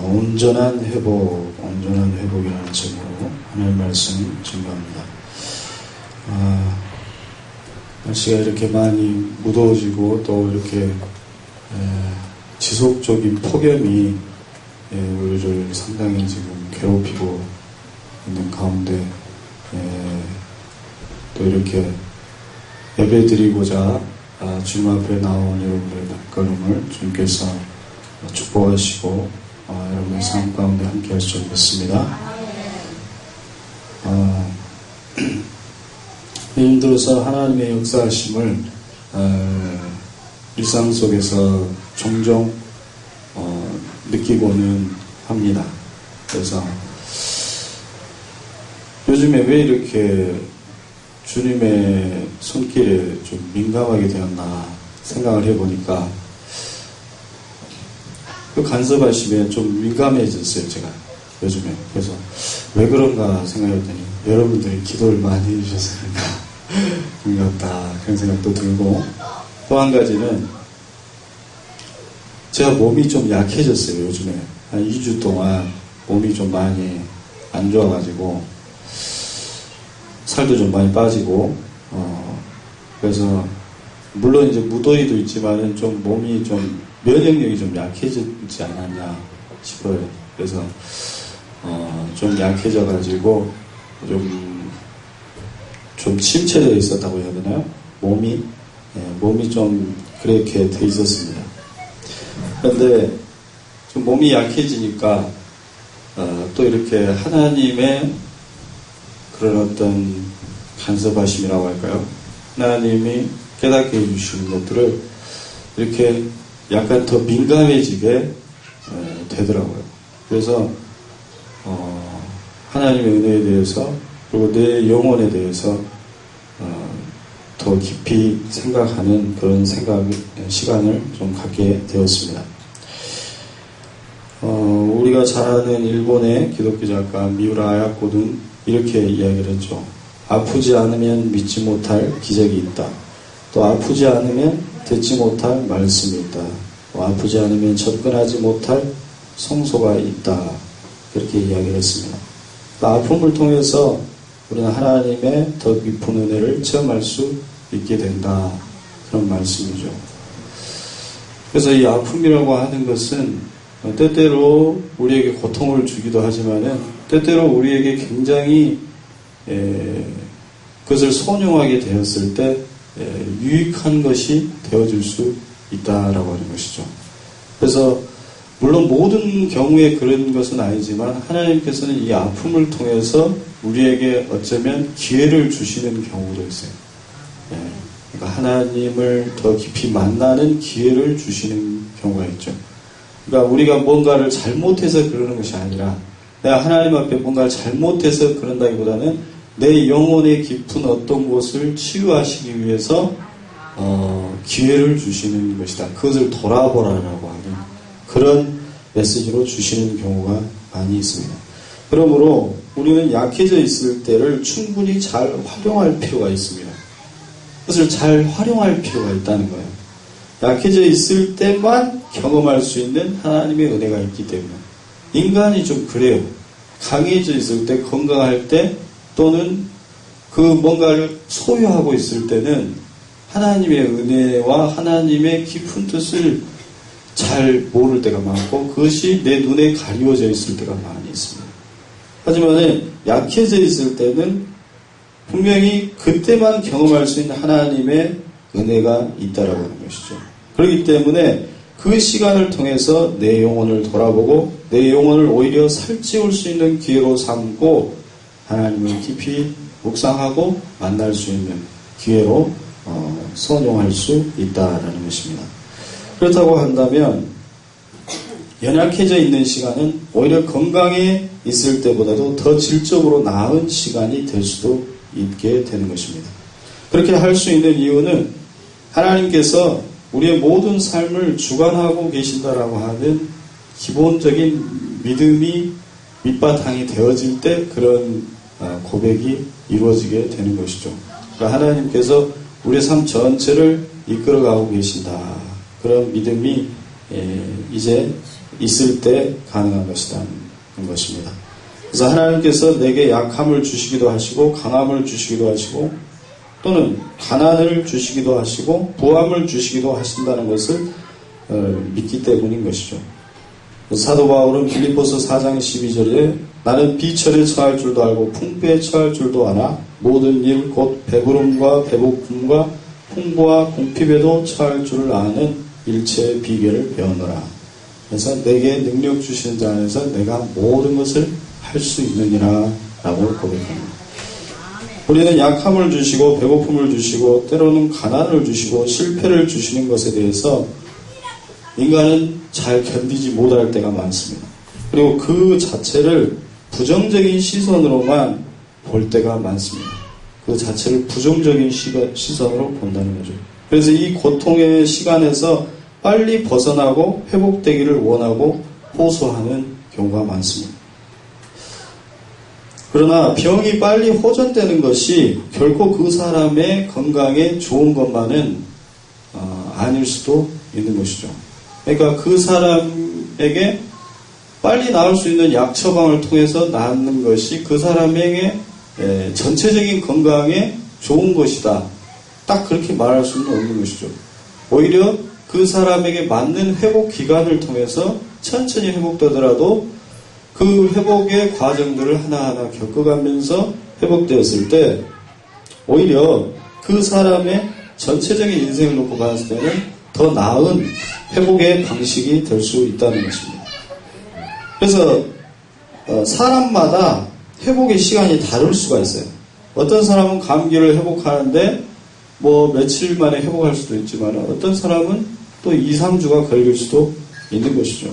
온전한 회복이라는 제목으로 하나님 말씀 증거합니다. 날씨가 이렇게 많이 무더워지고 또 이렇게 지속적인 폭염이 우리를 상당히 지금 괴롭히고 있는 가운데 또 이렇게 예배드리고자 주님 앞에 나온 여러분들의 발걸음을 주님께서 축복하시고 여러분의 삶 가운데 함께 할 줄 믿습니다. 요즘 들어서 하나님의 역사하심을 일상 속에서 종종 느끼고는 합니다. 그래서 요즘에 왜 이렇게 주님의 손길에 좀 민감하게 되었나 생각을 해보니까 그 간섭하심에 좀 민감해졌어요, 제가 요즘에. 그래서 왜 그런가 생각했더니 여러분들이 기도를 많이 해주셔서 그런가 같다, 그런 생각도 들고, 또 한 가지는 제가 몸이 좀 약해졌어요, 요즘에. 한 2주 동안 몸이 좀 많이 안 좋아가지고 살도 좀 많이 빠지고, 그래서 물론 이제 무더위도 있지만은 좀 몸이 좀 면역력이 좀 약해지지 않았냐 싶어요. 그래서 좀 약해져가지고 좀 침체되어 있었다고 해야 되나요? 몸이 좀 그렇게 돼 있었습니다. 그런데 좀 몸이 약해지니까 또 이렇게 하나님의 그런 어떤 간섭하심이라고 할까요? 하나님이 깨닫게 해주시는 것들을 이렇게 약간 더 민감해지게 되더라고요. 그래서 하나님의 은혜에 대해서 그리고 내 영혼에 대해서 더 깊이 생각하는 그런 시간을 좀 갖게 되었습니다. 우리가 잘 아는 일본의 기독교 작가 미우라 아야코는 이렇게 이야기를 했죠. 아프지 않으면 믿지 못할 기적이 있다. 또 아프지 않으면 듣지 못할 말씀이 있다. 또 아프지 않으면 접근하지 못할 성소가 있다. 그렇게 이야기를 했습니다. 또 아픔을 통해서 우리는 하나님의 더 깊은 은혜를 체험할 수 있게 된다. 그런 말씀이죠. 그래서 이 아픔이라고 하는 것은 때때로 우리에게 고통을 주기도 하지만은 때때로 우리에게 굉장히 그것을 선용하게 되었을 때 유익한 것이 되어줄 수 있다라고 하는 것이죠. 그래서 물론 모든 경우에 그런 것은 아니지만 하나님께서는 이 아픔을 통해서 우리에게 어쩌면 기회를 주시는 경우도 있어요. 그러니까 하나님을 더 깊이 만나는 기회를 주시는 경우가 있죠. 그러니까 우리가 뭔가를 잘못해서 그러는 것이 아니라 내가 하나님 앞에 뭔가를 잘못해서 그런다기보다는 내 영혼의 깊은 어떤 곳을 치유하시기 위해서 기회를 주시는 것이다. 그것을 돌아보라라고 하는 그런 메시지로 주시는 경우가 많이 있습니다. 그러므로 우리는 약해져 있을 때를 충분히 잘 활용할 필요가 있습니다. 그것을 잘 활용할 필요가 있다는 거예요. 약해져 있을 때만 경험할 수 있는 하나님의 은혜가 있기 때문에 인간이 좀 그래요. 강해져 있을 때, 건강할 때, 또는 그 뭔가를 소유하고 있을 때는 하나님의 은혜와 하나님의 깊은 뜻을 잘 모를 때가 많고 그것이 내 눈에 가리워져 있을 때가 많이 있습니다. 하지만 약해져 있을 때는 분명히 그때만 경험할 수 있는 하나님의 은혜가 있다라고 하는 것이죠. 그렇기 때문에 그 시간을 통해서 내 영혼을 돌아보고 내 영혼을 오히려 살찌울 수 있는 기회로 삼고 하나님을 깊이 묵상하고 만날 수 있는 기회로 선용할 수 있다라는 것입니다. 그렇다고 한다면 연약해져 있는 시간은 오히려 건강해 있을 때보다도 더 질적으로 나은 시간이 될 수도 있게 되는 것입니다. 그렇게 할 수 있는 이유는 하나님께서 우리의 모든 삶을 주관하고 계신다라고 하는 기본적인 믿음이 밑바탕이 되어질 때 그런 고백이 이루어지게 되는 것이죠. 그러니까 하나님께서 우리의 삶 전체를 이끌어가고 계신다. 그런 믿음이 이제 있을 때 가능한 것이라는 것입니다. 그래서 하나님께서 내게 약함을 주시기도 하시고 강함을 주시기도 하시고 또는 가난을 주시기도 하시고 부함을 주시기도 하신다는 것을 믿기 때문인 것이죠. 사도 바울은 빌립보서 4장 12절에 나는 비철에 처할 줄도 알고 풍부에 처할 줄도 아나 모든 일 곧 배부름과 배고픔과 풍부와 공핍에도 처할 줄을 아는 일체의 비결을 배우노라. 그래서 내게 능력 주시는 자 안에서 내가 모든 것을 할 수 있느니라 라고 고백합니다. 우리는 약함을 주시고 배고픔을 주시고 때로는 가난을 주시고 실패를 주시는 것에 대해서 인간은 잘 견디지 못할 때가 많습니다. 그리고 그 자체를 부정적인 시선으로만 볼 때가 많습니다. 그 자체를 부정적인 시선으로 본다는 거죠. 그래서 이 고통의 시간에서 빨리 벗어나고 회복되기를 원하고 호소하는 경우가 많습니다. 그러나 병이 빨리 호전되는 것이 결코 그 사람의 건강에 좋은 것만은 아닐 수도 있는 것이죠. 그러니까 그 사람에게 빨리 나을 수 있는 약 처방을 통해서 낫는 것이 그 사람에게 전체적인 건강에 좋은 것이다. 딱 그렇게 말할 수는 없는 것이죠. 오히려 그 사람에게 맞는 회복 기간을 통해서 천천히 회복되더라도 그 회복의 과정들을 하나하나 겪어가면서 회복되었을 때 오히려 그 사람의 전체적인 인생을 놓고 봤을 때는 더 나은 회복의 방식이 될 수 있다는 것입니다. 그래서 사람마다 회복의 시간이 다를 수가 있어요. 어떤 사람은 감기를 회복하는데 뭐 며칠 만에 회복할 수도 있지만 어떤 사람은 또 2, 3주가 걸릴 수도 있는 것이죠.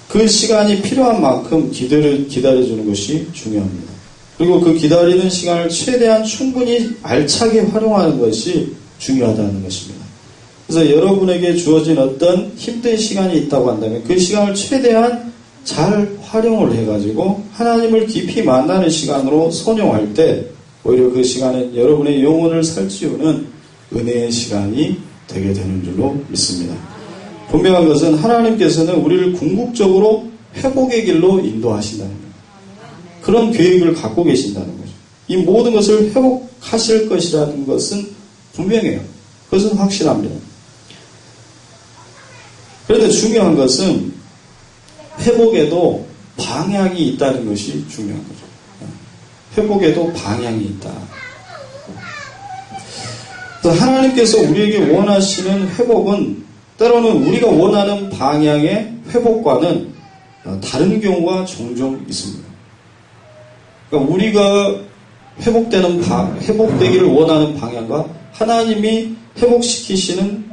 그 시간이 필요한 만큼 기다려주는 것이 중요합니다. 그리고 그 기다리는 시간을 최대한 충분히 알차게 활용하는 것이 중요하다는 것입니다. 그래서 여러분에게 주어진 어떤 힘든 시간이 있다고 한다면 그 시간을 최대한 잘 활용을 해가지고 하나님을 깊이 만나는 시간으로 선용할 때 오히려 그 시간은 여러분의 영혼을 살찌우는 은혜의 시간이 되게 되는 줄로 믿습니다. 분명한 것은 하나님께서는 우리를 궁극적으로 회복의 길로 인도하신다는 거예요. 그런 계획을 갖고 계신다는 거죠. 이 모든 것을 회복하실 것이라는 것은 분명해요. 그것은 확실합니다. 그런데 중요한 것은 회복에도 방향이 있다는 것이 중요한 거죠. 회복에도 방향이 있다. 하나님께서 우리에게 원하시는 회복은 때로는 우리가 원하는 방향의 회복과는 다른 경우가 종종 있습니다. 그러니까 우리가 회복되기를 원하는 방향과 하나님이 회복시키시는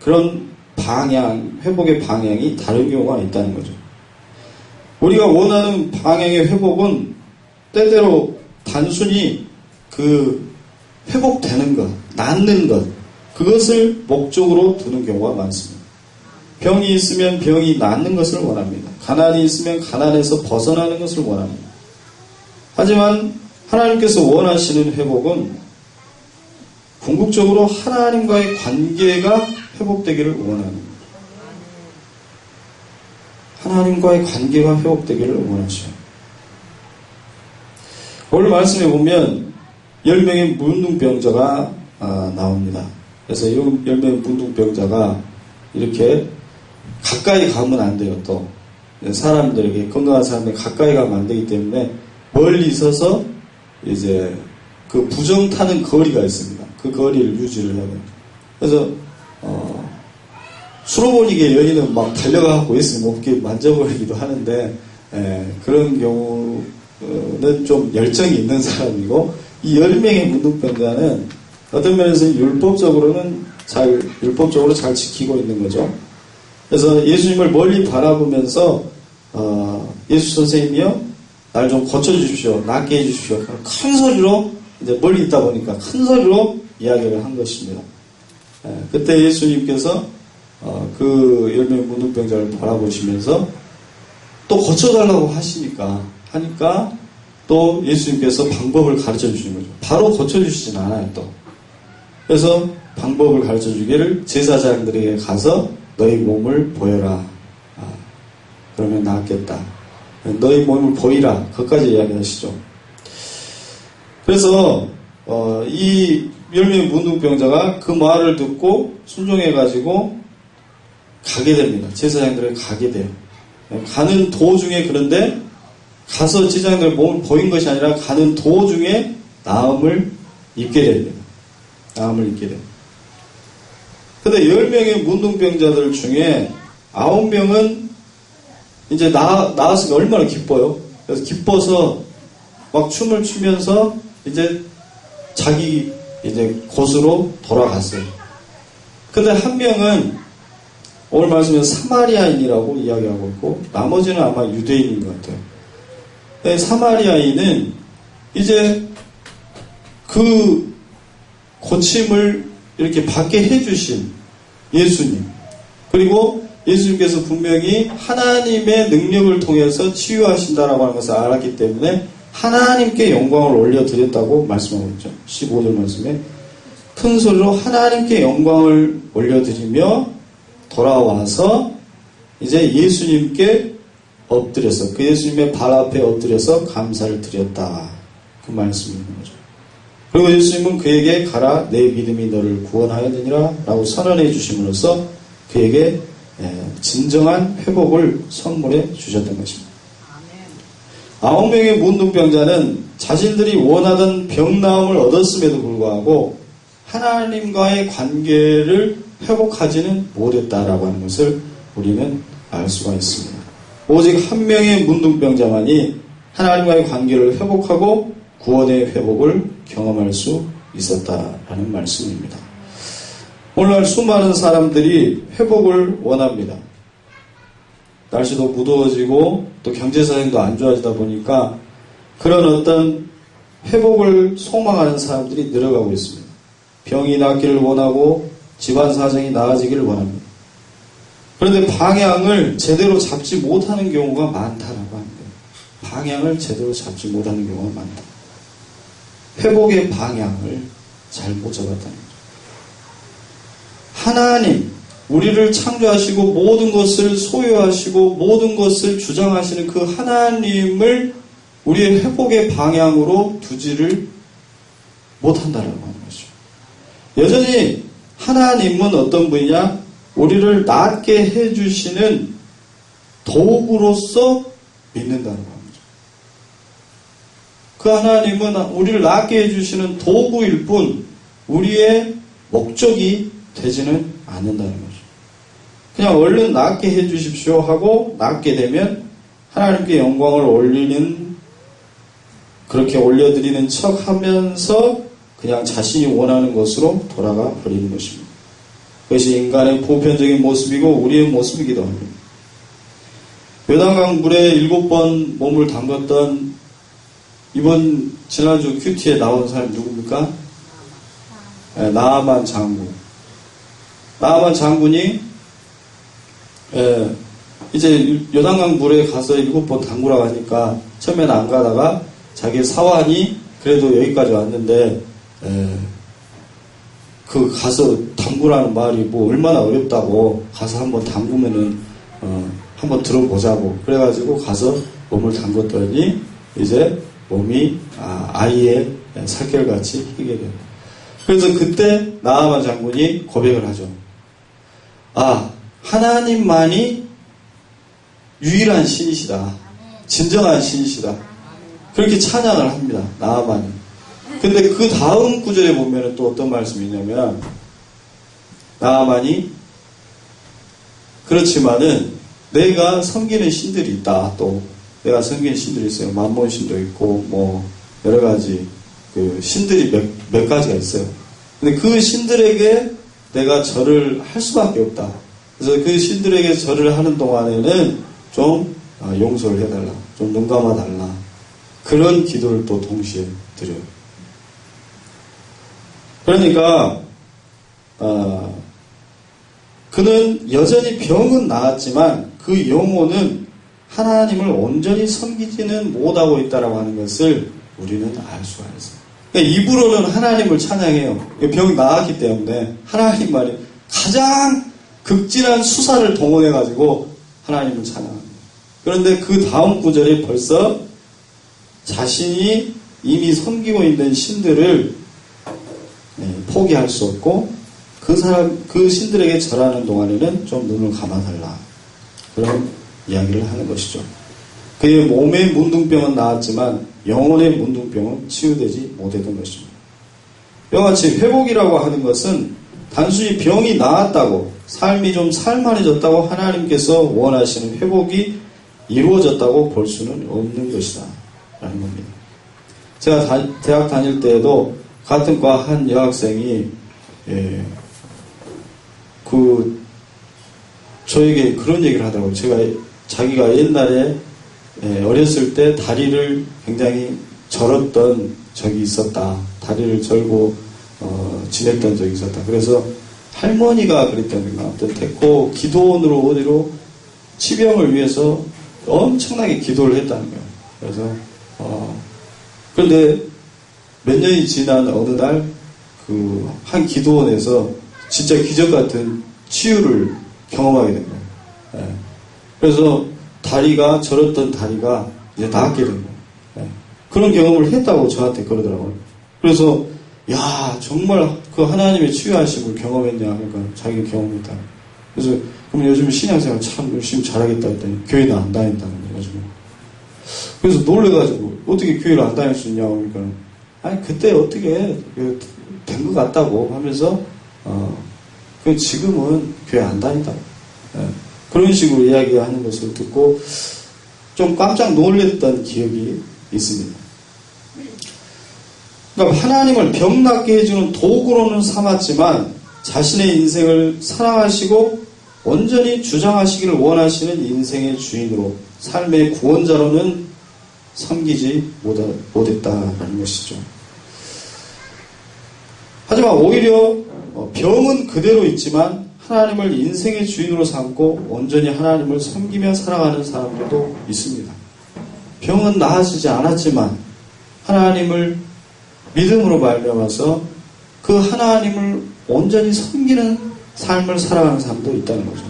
그런 방향, 회복의 방향이 다른 경우가 있다는 거죠. 우리가 원하는 방향의 회복은 때때로 단순히 그 회복되는 것, 낫는 것, 그것을 목적으로 두는 경우가 많습니다. 병이 있으면 병이 낫는 것을 원합니다. 가난이 있으면 가난에서 벗어나는 것을 원합니다. 하지만 하나님께서 원하시는 회복은 궁극적으로 하나님과의 관계가 회복되기를 원합니다. 하나님과의 관계가 회복되기를 원하셔요. 오늘 말씀에 보면 10명의 문둥병자가 나옵니다. 그래서 10명의 문둥병자가 이렇게 가까이 가면 안 돼요. 또 사람들에게, 건강한 사람들에게 가까이 가면 안 되기 때문에 멀리 있어서 이제 그 부정 타는 거리가 있습니다. 그 거리를 유지를 해야 돼요. 그래서 수로보니게 여인은 막 달려가고 있으면 어깨 만져버리기도 하는데 그런 경우는 좀 열정이 있는 사람이고, 이 10명의 문둥병자는 어떤 면에서 율법적으로 잘 지키고 있는 거죠. 그래서 예수님을 멀리 바라보면서 예수 선생님이요, 날 좀 고쳐주십시오, 낫게 해주십시오. 큰 소리로, 이제 멀리 있다 보니까 큰 소리로 이야기를 한 것입니다. 그때 예수님께서 그 10명의 문둥병자를 바라보시면서 또 고쳐달라고 하니까 또 예수님께서 방법을 가르쳐 주시는 거죠. 바로 고쳐주시진 않아요, 또. 그래서 방법을 가르쳐 주기를 제사장들에게 가서 너희 몸을 보여라. 그러면 낫겠다. 너희 몸을 보이라. 그것까지 이야기하시죠. 그래서 이 10명의 문둥병자가 그 말을 듣고 순종해가지고 가게 됩니다. 제사장들에게 가게 돼요. 가는 도중에, 그런데 가서 제사장들 몸을 보인 것이 아니라 가는 도중에 나음을 입게 됩니다. 나음을 입게 돼요. 근데 10명의 문둥병자들 중에 9명은 이제 나왔으니까 얼마나 기뻐요. 그래서 기뻐서 막 춤을 추면서 이제 자기 이제 곳으로 돌아갔어요. 근데 한 명은 오늘 말씀에 사마리아인이라고 이야기하고 있고, 나머지는 아마 유대인인 것 같아요. 사마리아인은 이제 그 고침을 이렇게 받게 해주신 예수님, 그리고 예수님께서 분명히 하나님의 능력을 통해서 치유하신다라고 하는 것을 알았기 때문에 하나님께 영광을 올려드렸다고 말씀하고 있죠. 15절 말씀에 큰 소리로 하나님께 영광을 올려드리며 돌아와서 이제 예수님께 엎드려서, 그 예수님의 발 앞에 엎드려서 감사를 드렸다. 그 말씀이 있는 거죠. 그리고 예수님은 그에게 가라, 내 믿음이 너를 구원하였느니라 라고 선언해 주심으로써 그에게 진정한 회복을 선물해 주셨던 것입니다. 9명의 문둥병자는 자신들이 원하던 병나음을 얻었음에도 불구하고 하나님과의 관계를 회복하지는 못했다라고 하는 것을 우리는 알 수가 있습니다. 오직 한 명의 문둥병자만이 하나님과의 관계를 회복하고 구원의 회복을 경험할 수 있었다라는 말씀입니다. 오늘날 수많은 사람들이 회복을 원합니다. 날씨도 무더워지고 또 경제사정도 안 좋아지다 보니까 그런 어떤 회복을 소망하는 사람들이 늘어가고 있습니다. 병이 낫기를 원하고 집안 사정이 나아지기를 원합니다. 그런데 방향을 제대로 잡지 못하는 경우가 많다라고 합니다. 방향을 제대로 잡지 못하는 경우가 많다. 회복의 방향을 잘 못 잡았다는 거죠. 하나님, 우리를 창조하시고 모든 것을 소유하시고 모든 것을 주장하시는 그 하나님을 우리의 회복의 방향으로 두지를 못한다라고 하는 거죠. 여전히 하나님은 어떤 분이냐? 우리를 낫게 해주시는 도구로서 믿는다는 겁니다. 그 하나님은 우리를 낫게 해주시는 도구일 뿐 우리의 목적이 되지는 않는다는 거죠. 그냥 얼른 낫게 해주십시오 하고 낫게 되면 하나님께 영광을 올리는, 그렇게 올려드리는 척 하면서 그냥 자신이 원하는 것으로 돌아가 버리는 것입니다. 그것이 인간의 보편적인 모습이고 우리의 모습이기도 합니다. 요단강 물에 7번 몸을 담갔던 이번 지난주 큐티에 나온 사람이 누굽니까? 나아만 장군. 나아만 장군이 이제 요단강 물에 가서 7번 담그라고 하니까 처음에는 안 가다가 자기 사환이 그래도 여기까지 왔는데 그 가서 담그라는 말이 뭐 얼마나 어렵다고, 가서 한번 담그면은 한번 들어보자고 그래가지고 가서 몸을 담궜더니 이제 몸이 아이의 살결같이 희게 돼요. 그래서 그때 나아만 장군이 고백을 하죠. 하나님만이 유일한 신이시다. 진정한 신이시다. 그렇게 찬양을 합니다. 나아만이. 근데 그 다음 구절에 보면 또 어떤 말씀이 있냐면, 나아만이 그렇지만은 내가 섬기는 신들이 있다. 또 내가 섬기는 신들이 있어요. 만몬 신도 있고 뭐 여러 가지 그 신들이 몇 가지가 있어요. 근데 그 신들에게 내가 절을 할 수밖에 없다. 그래서 그 신들에게 절을 하는 동안에는 좀 용서를 해달라. 좀 눈 감아달라. 그런 기도를 또 동시에 드려요. 그러니까 그는 여전히 병은 나았지만 그 영혼은 하나님을 온전히 섬기지는 못하고 있다라고 하는 것을 우리는 알 수가 있어요. 그러니까 입으로는 하나님을 찬양해요. 병이 나았기 때문에 하나님만이 가장 극진한 수사를 동원해가지고 하나님을 찬양합니다. 그런데 그 다음 구절에 벌써 자신이 이미 섬기고 있는 신들을 포기할 수 없고 그 신들에게 절하는 동안에는 좀 눈을 감아달라. 그런 이야기를 하는 것이죠. 그의 몸의 문둥병은 나았지만 영혼의 문둥병은 치유되지 못했던 것입니다. 이와 같이 회복이라고 하는 것은 단순히 병이 나았다고, 삶이 좀 살만해졌다고 하나님께서 원하시는 회복이 이루어졌다고 볼 수는 없는 것이다 라는 겁니다. 제가 대학 다닐 때에도 같은 과 한 여학생이 저에게 그런 얘기를 하더라고요. 자기가 옛날에 어렸을 때 다리를 굉장히 절었던 적이 있었다. 다리를 절고 지냈던 적이 있었다. 그래서 할머니가 그랬다든가 아무튼 데리고 기도원으로 어디로 치병을 위해서 엄청나게 기도를 했다는 거예요. 그래서 그런데 몇 년이 지난 어느 날 그 한 기도원에서 진짜 기적 같은 치유를 경험하게 된 거예요. 그래서 절었던 다리가 이제 낫게 된 거예요. 그런 경험을 했다고 저한테 그러더라고요. 그래서 야 정말 그 하나님의 치유하심을 경험했냐 하니까 자기가 경험했다. 그래서 그럼 요즘 신앙생활 참 열심히 잘하겠다 했더니 교회는 안 다닌다는 거예요. 요즘에. 그래서 놀래가지고 어떻게 교회를 안 다닐 수 있냐고 하니까 아니 그때 어떻게 된 것 같다고 하면서 지금은 교회 안 다닌다. 그런 식으로 이야기하는 것을 듣고 좀 깜짝 놀랐던 기억이 있습니다. 그러니까 하나님을 병 낫게 해주는 도구로는 삼았지만 자신의 인생을 사랑하시고 온전히 주장하시기를 원하시는 인생의 주인으로 삶의 구원자로는 섬기지 못했다라는 것이죠. 하지만 오히려 병은 그대로 있지만 하나님을 인생의 주인으로 삼고 온전히 하나님을 섬기며 살아가는 사람들도 있습니다. 병은 나아지지 않았지만 하나님을 믿음으로 말미암아서 그 하나님을 온전히 섬기는 삶을 살아가는 사람도 있다는 거죠.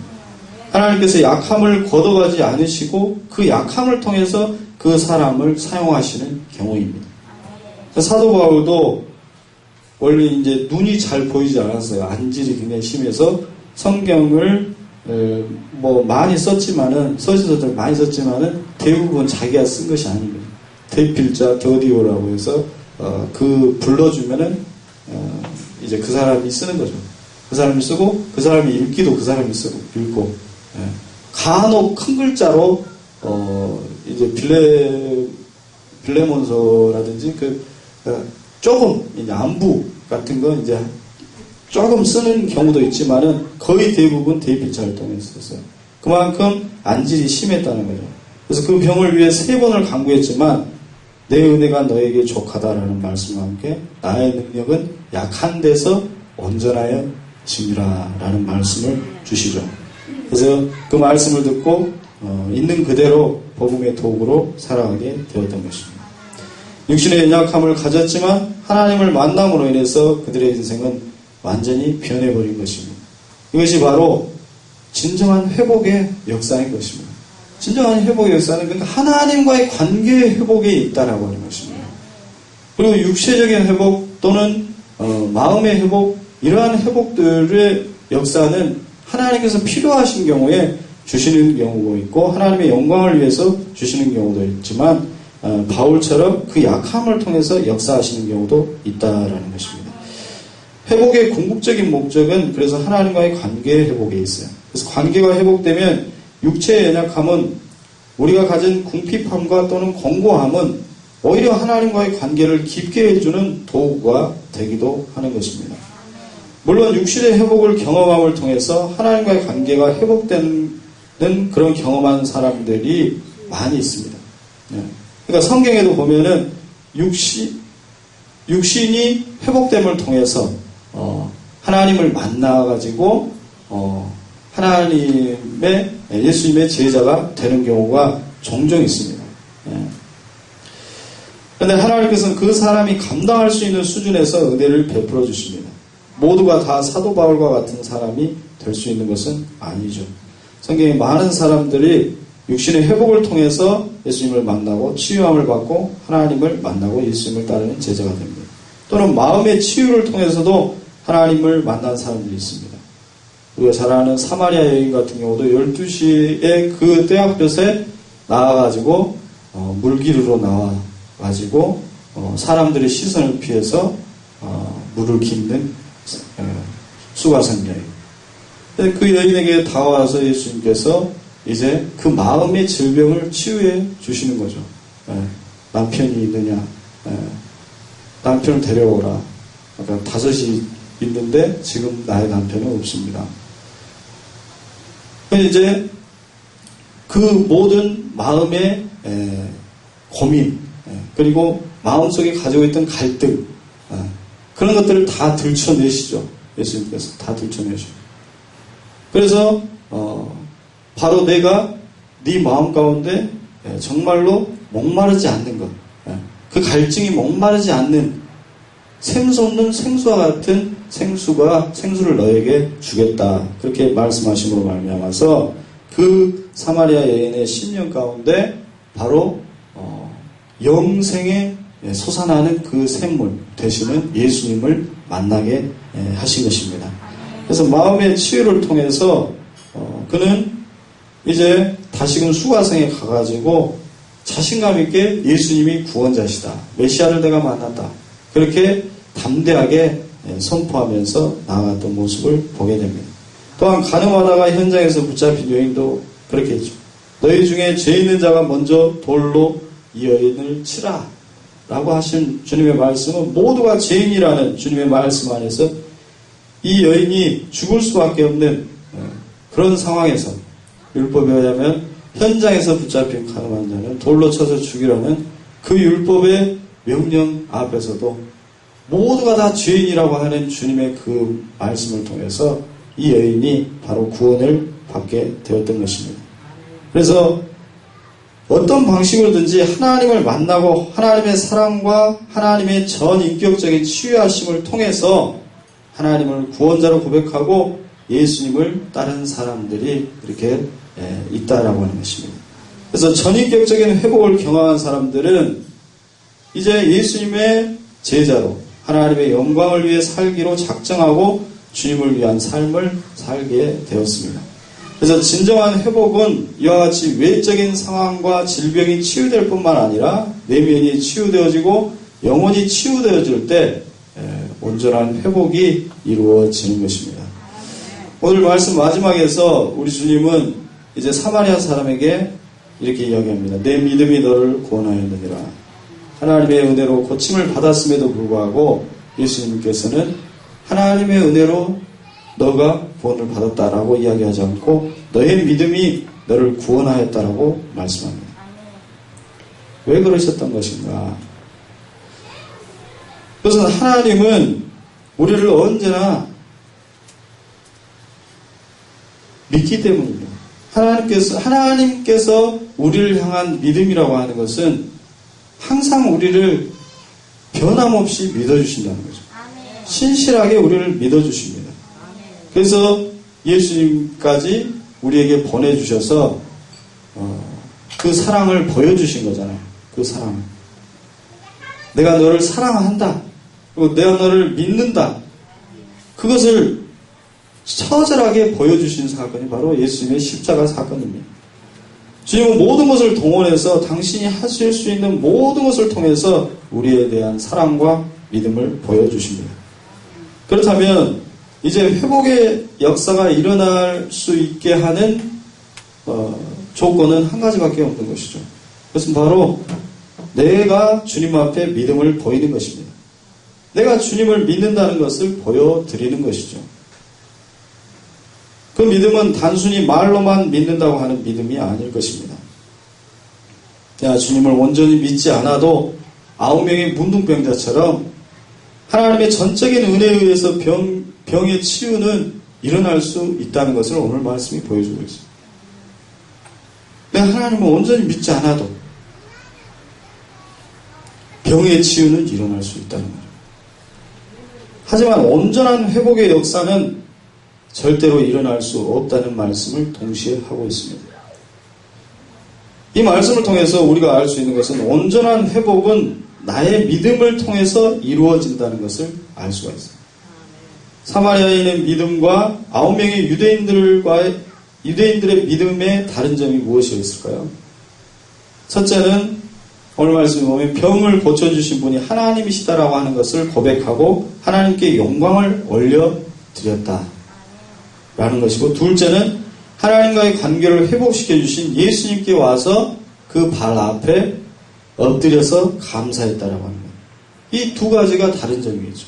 하나님께서 약함을 걷어가지 않으시고 그 약함을 통해서 그 사람을 사용하시는 경우입니다. 사도 바울도 원래 이제 눈이 잘 보이지 않았어요. 안질이 굉장히 심해서 성경을 많이 썼지만은 서신서들 많이 썼지만은 대부분 자기가 쓴 것이 아닙니다. 대필자 더디오라고 해서 불러주면은 이제 그 사람이 쓰는 거죠. 그 사람이 쓰고 그 사람이 읽기도 그 사람이 쓰고 읽고 간혹 큰 글자로 이제 빌레몬서라든지 조금 이제 안부 같은 거 이제 조금 쓰는 경우도 있지만은 거의 대부분 대필자를 통해서 썼어요. 그만큼 안질이 심했다는 거죠. 그래서 그 병을 위해 3번을 간구했지만 내 은혜가 너에게 족하다라는 말씀과 함께 나의 능력은 약한 데서 온전하여 짐이라라는 말씀을 주시죠. 그래서 그 말씀을 듣고 있는 그대로 복음의 도구로 살아가게 되었던 것입니다. 육신의 연약함을 가졌지만 하나님을 만남으로 인해서 그들의 인생은 완전히 변해버린 것입니다. 이것이 바로 진정한 회복의 역사인 것입니다. 진정한 회복의 역사는 그러니까 하나님과의 관계의 회복에 있다라고 하는 것입니다. 그리고 육체적인 회복 또는 마음의 회복, 이러한 회복들의 역사는 하나님께서 필요하신 경우에 주시는 경우도 있고 하나님의 영광을 위해서 주시는 경우도 있지만 바울처럼 그 약함을 통해서 역사하시는 경우도 있다라는 것입니다. 회복의 궁극적인 목적은 그래서 하나님과의 관계의 회복에 있어요. 그래서 관계가 회복되면 육체의 연약함은 우리가 가진 궁핍함과 또는 권고함은 오히려 하나님과의 관계를 깊게 해주는 도구가 되기도 하는 것입니다. 물론 육신의 회복을 경험함을 통해서 하나님과의 관계가 회복되는 그런 경험한 사람들이 많이 있습니다. 그러니까 성경에도 보면은 육신이 회복됨을 통해서 하나님을 만나가지고 하나님의 예수님의 제자가 되는 경우가 종종 있습니다. 그런데 하나님께서는 그 사람이 감당할 수 있는 수준에서 은혜를 베풀어 주십니다. 모두가 다 사도 바울과 같은 사람이 될 수 있는 것은 아니죠. 성경에 많은 사람들이 육신의 회복을 통해서 예수님을 만나고 치유함을 받고 하나님을 만나고 예수님을 따르는 제자가 됩니다. 또는 마음의 치유를 통해서도 하나님을 만난 사람들이 있습니다. 우리가 잘 아는 사마리아 여인 같은 경우도 12시에 그 때앞볕에 나와가지고 물기르러 나와가지고 사람들의 시선을 피해서 물을 깃는 수가성 여인. 그 여인에게 다가와서 예수님께서 이제 그 마음의 질병을 치유해 주시는 거죠. 남편이 있느냐? 남편을 데려오라. 그러니까 5이 있는데 지금 나의 남편은 없습니다. 이제 그 모든 마음의 고민 그리고 마음속에 가지고 있던 갈등 그런 것들을 다 들춰내시죠. 예수님께서 다 들춰내시죠. 그래서 바로 내가 네 마음 가운데 정말로 목마르지 않는 것, 그 갈증이 목마르지 않는 샘수 없는 생수와 같은 생수를 너에게 주겠다. 그렇게 말씀하심으로 말미암아서 그 사마리아 여인의 심령 가운데 바로 영생에 솟아나는 그 샘물 되시는 예수님을 만나게 하신 것입니다. 그래서 마음의 치유를 통해서 그는 이제 다시금 수가성에 가가지고 자신감 있게 예수님이 구원자시다. 메시아를 내가 만났다. 그렇게 담대하게 선포하면서 나아갔던 모습을 보게 됩니다. 또한 가늠하다가 현장에서 붙잡힌 여인도 그렇게 했죠. 너희 중에 죄 있는 자가 먼저 돌로 이 여인을 치라 라고 하신 주님의 말씀은 모두가 죄인이라는 주님의 말씀 안에서 이 여인이 죽을 수밖에 없는 그런 상황에서 율법에 의하면 현장에서 붙잡힌 가늠한 자는 돌로 쳐서 죽이라는 그 율법의 명령 앞에서도 모두가 다 죄인이라고 하는 주님의 그 말씀을 통해서 이 여인이 바로 구원을 받게 되었던 것입니다. 그래서 어떤 방식으로든지 하나님을 만나고 하나님의 사랑과 하나님의 전인격적인 치유하심을 통해서 하나님을 구원자로 고백하고 예수님을 따른 사람들이 이렇게 있다라고 하는 것입니다. 그래서 전인격적인 회복을 경험한 사람들은 이제 예수님의 제자로 하나님의 영광을 위해 살기로 작정하고 주님을 위한 삶을 살게 되었습니다. 그래서 진정한 회복은 이와 같이 외적인 상황과 질병이 치유될 뿐만 아니라 내면이 치유되어지고 영혼이 치유되어질 때 온전한 회복이 이루어지는 것입니다. 오늘 말씀 마지막에서 우리 주님은 이제 사마리아 사람에게 이렇게 이야기합니다. 내 믿음이 너를 구원하였느니라. 하나님의 은혜로 고침을 받았음에도 불구하고 예수님께서는 하나님의 은혜로 너가 구원을 받았다라고 이야기하지 않고 너의 믿음이 너를 구원하였다라고 말씀합니다. 왜 그러셨던 것인가? 그것은 하나님은 우리를 언제나 믿기 때문입니다. 하나님께서 우리를 향한 믿음이라고 하는 것은 항상 우리를 변함없이 믿어주신다는 거죠. 신실하게 우리를 믿어주십니다. 그래서 예수님까지 우리에게 보내주셔서 그 사랑을 보여주신 거잖아요. 그 사랑. 내가 너를 사랑한다. 그리고 내가 너를 믿는다. 그것을 처절하게 보여주신 사건이 바로 예수님의 십자가 사건입니다. 주님은 모든 것을 동원해서 당신이 하실 수 있는 모든 것을 통해서 우리에 대한 사랑과 믿음을 보여주십니다. 그렇다면 이제 회복의 역사가 일어날 수 있게 하는 조건은 한 가지밖에 없는 것이죠. 그것은 바로 내가 주님 앞에 믿음을 보이는 것입니다. 내가 주님을 믿는다는 것을 보여드리는 것이죠. 그 믿음은 단순히 말로만 믿는다고 하는 믿음이 아닐 것입니다. 내가 주님을 온전히 믿지 않아도 9명의 문둥병자처럼 하나님의 전적인 은혜에 의해서 병의 치유는 일어날 수 있다는 것을 오늘 말씀이 보여주고 있습니다. 내가 하나님을 온전히 믿지 않아도 병의 치유는 일어날 수 있다는 거죠. 하지만 온전한 회복의 역사는 절대로 일어날 수 없다는 말씀을 동시에 하고 있습니다. 이 말씀을 통해서 우리가 알 수 있는 것은 온전한 회복은 나의 믿음을 통해서 이루어진다는 것을 알 수가 있어요. 사마리아인의 믿음과 9명의 유대인들의 믿음의 다른 점이 무엇이었을까요? 첫째는 오늘 말씀에 보면 병을 고쳐주신 분이 하나님이시다라고 하는 것을 고백하고 하나님께 영광을 올려드렸다 라는 것이고, 둘째는 하나님과의 관계를 회복시켜 주신 예수님께 와서 그 발 앞에 엎드려서 감사했다라고 하는 거예요. 이 두 가지가 다른 점이겠죠.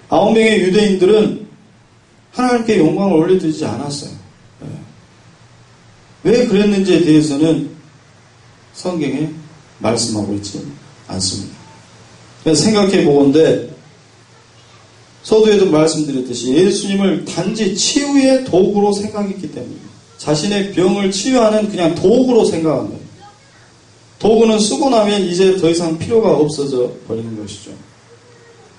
9명의 유대인들은 하나님께 영광을 올려드리지 않았어요. 왜 그랬는지에 대해서는 성경에 말씀하고 있지 않습니다. 그래서 생각해 보건대 서두에도 말씀드렸듯이 예수님을 단지 치유의 도구로 생각했기 때문입니다. 자신의 병을 치유하는 그냥 도구로 생각한 거예요. 도구는 쓰고 나면 이제 더 이상 필요가 없어져 버리는 것이죠.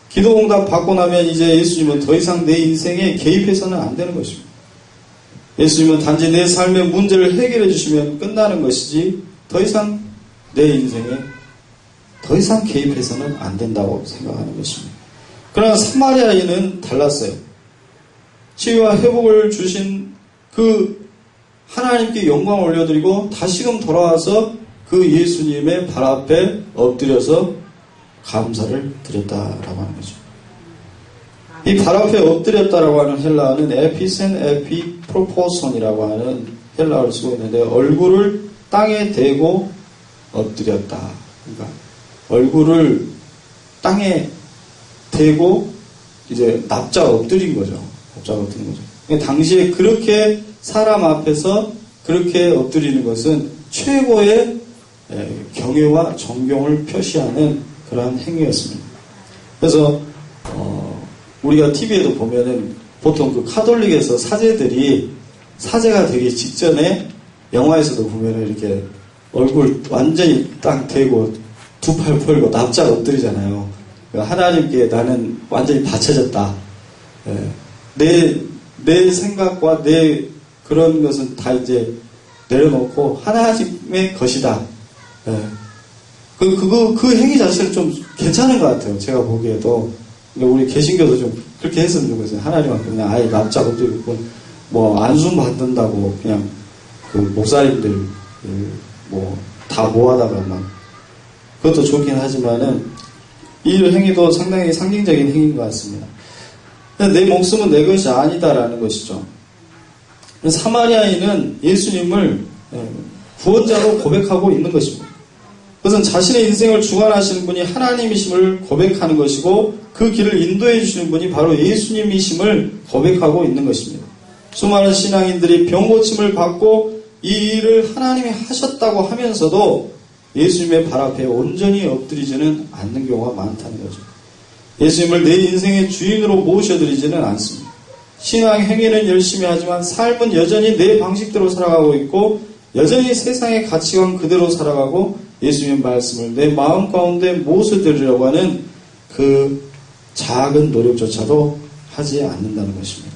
기도응답 받고 나면 이제 예수님은 더 이상 내 인생에 개입해서는 안 되는 것입니다. 예수님은 단지 내 삶의 문제를 해결해 주시면 끝나는 것이지 더 이상 내 인생에 더 이상 개입해서는 안 된다고 생각하는 것입니다. 그러나 사마리아인은 달랐어요. 치유와 회복을 주신 그 하나님께 영광을 올려드리고 다시금 돌아와서 그 예수님의 발 앞에 엎드려서 감사를 드렸다라고 하는 거죠. 이 발 앞에 엎드렸다라고 하는 헬라어는 에피센 에피프로포손이라고 하는 헬라어를 쓰고 있는데, 얼굴을 땅에 대고 엎드렸다. 그러니까 얼굴을 땅에 대고 이제 납작 엎드린 거죠. 납작 엎드린 거죠. 그러니까 당시에 그렇게 사람 앞에서 그렇게 엎드리는 것은 최고의 경외와 존경을 표시하는 그러한 행위였습니다. 그래서 우리가 TV에도 보면은 보통 그 카톨릭에서 사제가 되기 직전에 영화에서도 보면은 이렇게 얼굴 완전히 딱 대고 두 팔 펴고 납작 엎드리잖아요. 하나님께 나는 완전히 바쳐졌다. 내 생각과 내 그런 것은 다 이제 내려놓고 하나님의 것이다. 그 행위 자체는 좀 괜찮은 것 같아요. 제가 보기에도. 우리 개신교도 좀 그렇게 했으면 좋겠어요. 하나님 앞에 그냥 아예 납작 엎드리고, 뭐, 안수 받는다고 그냥 그 목사님들, 뭐, 다 모아다가 막, 그것도 좋긴 하지만은, 이 행위도 상당히 상징적인 행위인 것 같습니다. 내 목숨은 내 것이 아니다라는 것이죠. 사마리아인은 예수님을 구원자로 고백하고 있는 것입니다. 그것은 자신의 인생을 주관하시는 분이 하나님이심을 고백하는 것이고, 그 길을 인도해 주시는 분이 바로 예수님이심을 고백하고 있는 것입니다. 수많은 신앙인들이 병고침을 받고 이 일을 하나님이 하셨다고 하면서도 예수님의 발 앞에 온전히 엎드리지는 않는 경우가 많다는 거죠. 예수님을 내 인생의 주인으로 모셔드리지는 않습니다. 신앙 행위는 열심히 하지만 삶은 여전히 내 방식대로 살아가고 있고, 여전히 세상의 가치관 그대로 살아가고, 예수님의 말씀을 내 마음 가운데 모셔드리려고 하는 그 작은 노력조차도 하지 않는다는 것입니다.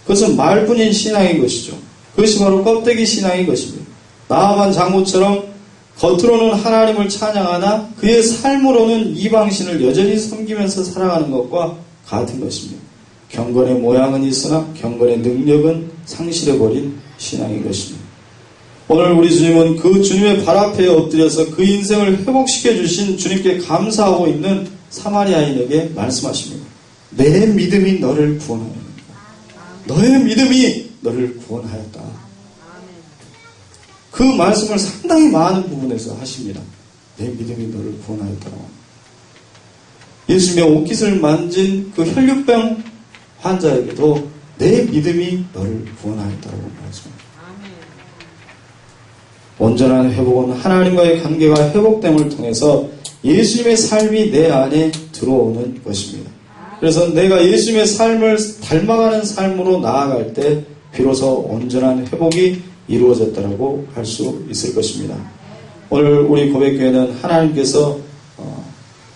그것은 말뿐인 신앙인 것이죠. 그것이 바로 껍데기 신앙인 것입니다. 나아반 장모처럼 겉으로는 하나님을 찬양하나 그의 삶으로는 이방신을 여전히 섬기면서 살아가는 것과 같은 것입니다. 경건의 모양은 있으나 경건의 능력은 상실해버린 신앙인 것입니다. 오늘 우리 주님은 그 주님의 발 앞에 엎드려서 그 인생을 회복시켜 주신 주님께 감사하고 있는 사마리아인에게 말씀하십니다. 내 믿음이 너를 구원하였다. 너의 믿음이 너를 구원하였다. 그 말씀을 상당히 많은 부분에서 하십니다. 내 믿음이 너를 구원하였다고. 예수님의 옷깃을 만진 그 혈류병 환자에게도 내 믿음이 너를 구원하였다고 말씀합니다. 온전한 회복은 하나님과의 관계가 회복됨을 통해서 예수님의 삶이 내 안에 들어오는 것입니다. 그래서 내가 예수님의 삶을 닮아가는 삶으로 나아갈 때 비로소 온전한 회복이 이루어졌다고 할 수 있을 것입니다. 오늘 우리 고백교회는 하나님께서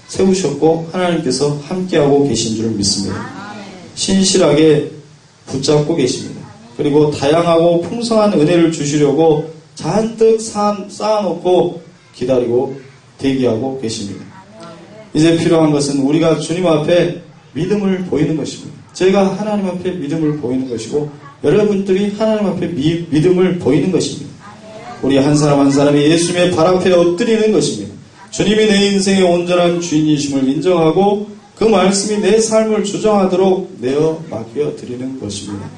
세우셨고 하나님께서 함께하고 계신 줄 믿습니다. 신실하게 붙잡고 계십니다. 그리고 다양하고 풍성한 은혜를 주시려고 잔뜩 쌓아놓고 기다리고 대기하고 계십니다. 이제 필요한 것은 우리가 주님 앞에 믿음을 보이는 것입니다. 제가 하나님 앞에 믿음을 보이는 것이고 여러분들이 하나님 앞에 믿음을 보이는 것입니다. 우리 한 사람 한 사람이 예수님의 발 앞에 엎드리는 것입니다. 주님이 내 인생의 온전한 주인이심을 인정하고 그 말씀이 내 삶을 주장하도록 내어 맡겨드리는 것입니다.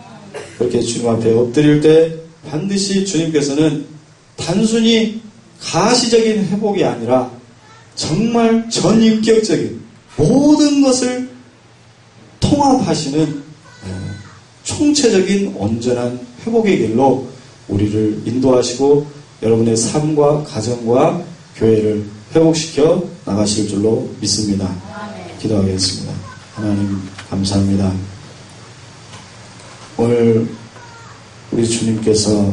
그렇게 주님 앞에 엎드릴 때 반드시 주님께서는 단순히 가시적인 회복이 아니라 정말 전인격적인 모든 것을 통합하시는 총체적인 온전한 회복의 길로 우리를 인도하시고 여러분의 삶과 가정과 교회를 회복시켜 나가실 줄로 믿습니다. 기도하겠습니다. 하나님 감사합니다. 오늘 우리 주님께서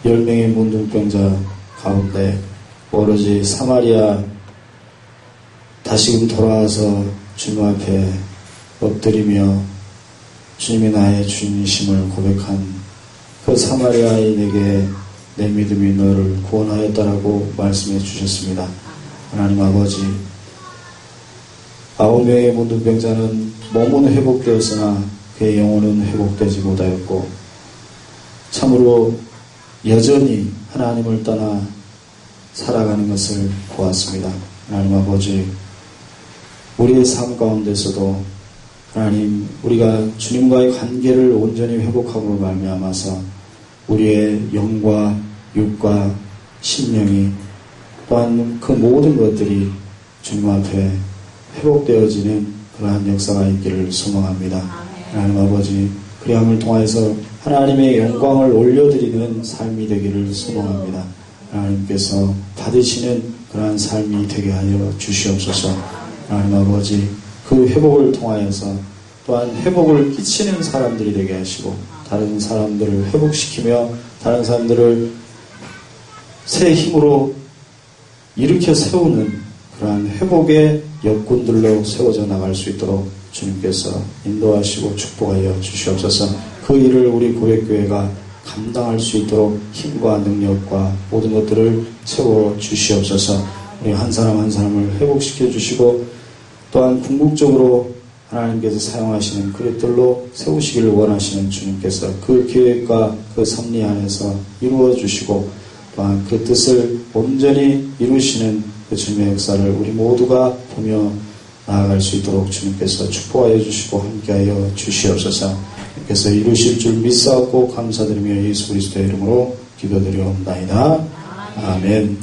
10명의 문둥병자 가운데 오로지 사마리아 다시금 돌아와서 주님 앞에 엎드리며 주님이 나의 주인이심을 고백한 그 사마리아인에게 내 믿음이 너를 구원하였다라고 말씀해 주셨습니다. 하나님 아버지, 9명의 문둥병자는 몸은 회복되었으나 그의 영혼은 회복되지 못하였고 참으로 여전히 하나님을 떠나 살아가는 것을 보았습니다. 하나님 아버지, 우리의 삶 가운데서도 하나님, 우리가 주님과의 관계를 온전히 회복함으로 말미암아서 우리의 영과 육과 심령이 또한 그 모든 것들이 주님 앞에 회복되어지는 그러한 역사가 있기를 소망합니다. 하나님 아버지, 그리함을 통해서 하나님의 영광을 올려드리는 삶이 되기를 소망합니다. 하나님께서 받으시는 그러한 삶이 되게 하여 주시옵소서. 하나님 아버지, 그 회복을 통하여서 또한 회복을 끼치는 사람들이 되게 하시고 다른 사람들을 회복시키며 다른 사람들을 새 힘으로 일으켜 세우는 그러한 회복의 역군들로 세워져 나갈 수 있도록 주님께서 인도하시고 축복하여 주시옵소서. 그 일을 우리 고백교회가 감당할 수 있도록 힘과 능력과 모든 것들을 채워 주시옵소서. 우리 한 사람 한 사람을 회복시켜 주시고 또한 궁극적으로 하나님께서 사용하시는 그릇들로 세우시기를 원하시는 주님께서 그 계획과 그 섭리 안에서 이루어 주시고 또한 그 뜻을 온전히 이루시는 그 주님의 역사를 우리 모두가 보며 나아갈 수 있도록 주님께서 축복하여 주시고 함께하여 주시옵소서. 주님께서 이루실 줄 믿사옵고 감사드리며 예수 그리스도의 이름으로 기도드리옵나이다. 아멘.